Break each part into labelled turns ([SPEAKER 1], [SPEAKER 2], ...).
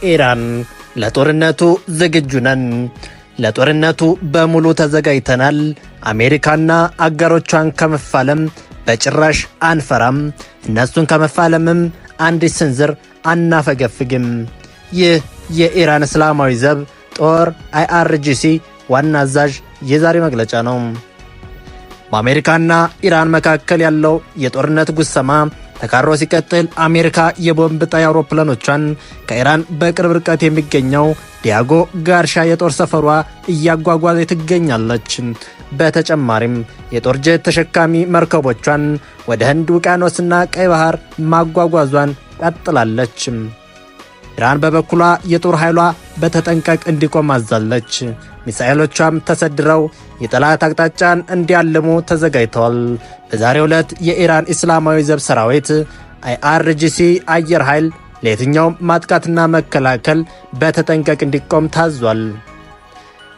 [SPEAKER 1] ኢራን ለጦርነቱ ዝግጁ ነን፣ ለጦርነቱ በሙሉ ተዘጋጅተናል፣ አሜሪካና አጋሮቿን ከመፋለም በጭራሽ አንፈራም፣ እነሱን ከመፋለምም አንዲት ስንዝር አናፈገፍግም። ይህ የኢራን እስላማዊ ዘብ ጦር IRGC ዋና አዛዥ የዛሬ መግለጫ ነው። በአሜሪካና ኢራን መካከል ያለው የጦርነት ጉሰማ ተካሮ ሲቀጥል አሜሪካ የቦምብ ጣይ አውሮፕላኖቿን ከኢራን በቅርብ ርቀት የሚገኘው ዲያጎ ጋርሻ የጦር ሰፈሯ እያጓጓዘ ትገኛለች። በተጨማሪም የጦር ጀት ተሸካሚ መርከቦቿን ወደ ህንድ ውቅያኖስና ቀይ ባህር ማጓጓዟን ቀጥላለች። ኢራን በበኩሏ የጦር ኃይሏ በተጠንቀቅ እንዲቆም አዛለች። ሚሳኤሎቿም ተሰድረው የጠላት አቅጣጫን እንዲያልሙ ተዘጋጅተዋል። በዛሬው ዕለት የኢራን እስላማዊ ዘብ ሰራዊት IRGC አየር ኃይል ለየትኛውም ማጥቃትና መከላከል በተጠንቀቅ እንዲቆም ታዟል።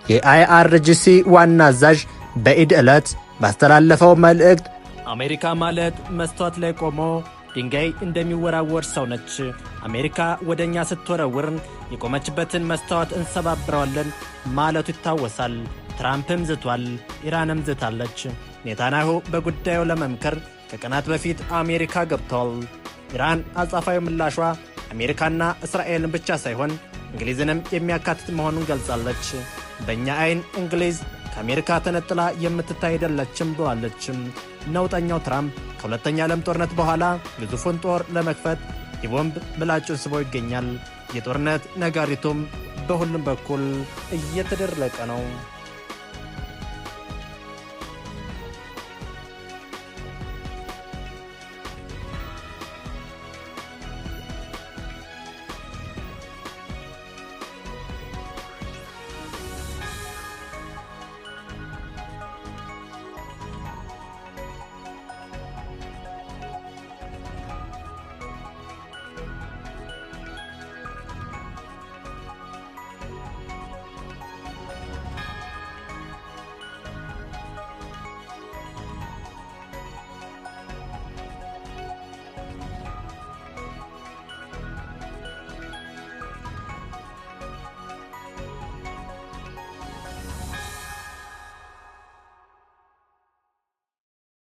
[SPEAKER 1] የIRGC ዋና አዛዥ በኢድ ዕለት ባስተላለፈው መልእክት አሜሪካ ማለት መስታወት ላይ ቆሞ ድንጋይ እንደሚወራወር ሰው ነች። አሜሪካ ወደኛ ስትወረውር የቆመችበትን መስታወት እንሰባብረዋለን ማለቱ ይታወሳል። ትራምፕም ዝቷል፣ ኢራንም ዝታለች። ኔታንያሁ በጉዳዩ ለመምከር ከቀናት በፊት አሜሪካ ገብተዋል። ኢራን አጻፋዊ ምላሿ አሜሪካና እስራኤልን ብቻ ሳይሆን እንግሊዝንም የሚያካትት መሆኑን ገልጻለች። በእኛ አይን እንግሊዝ ከአሜሪካ ተነጥላ የምትታይ አይደለችም ብላለች። ነውጠኛው ትራምፕ ከሁለተኛ ዓለም ጦርነት በኋላ ግዙፉን ጦር ለመክፈት የቦምብ ምላጩን ስቦ ይገኛል። የጦርነት ነጋሪቱም በሁሉም በኩል እየተደረቀ ነው።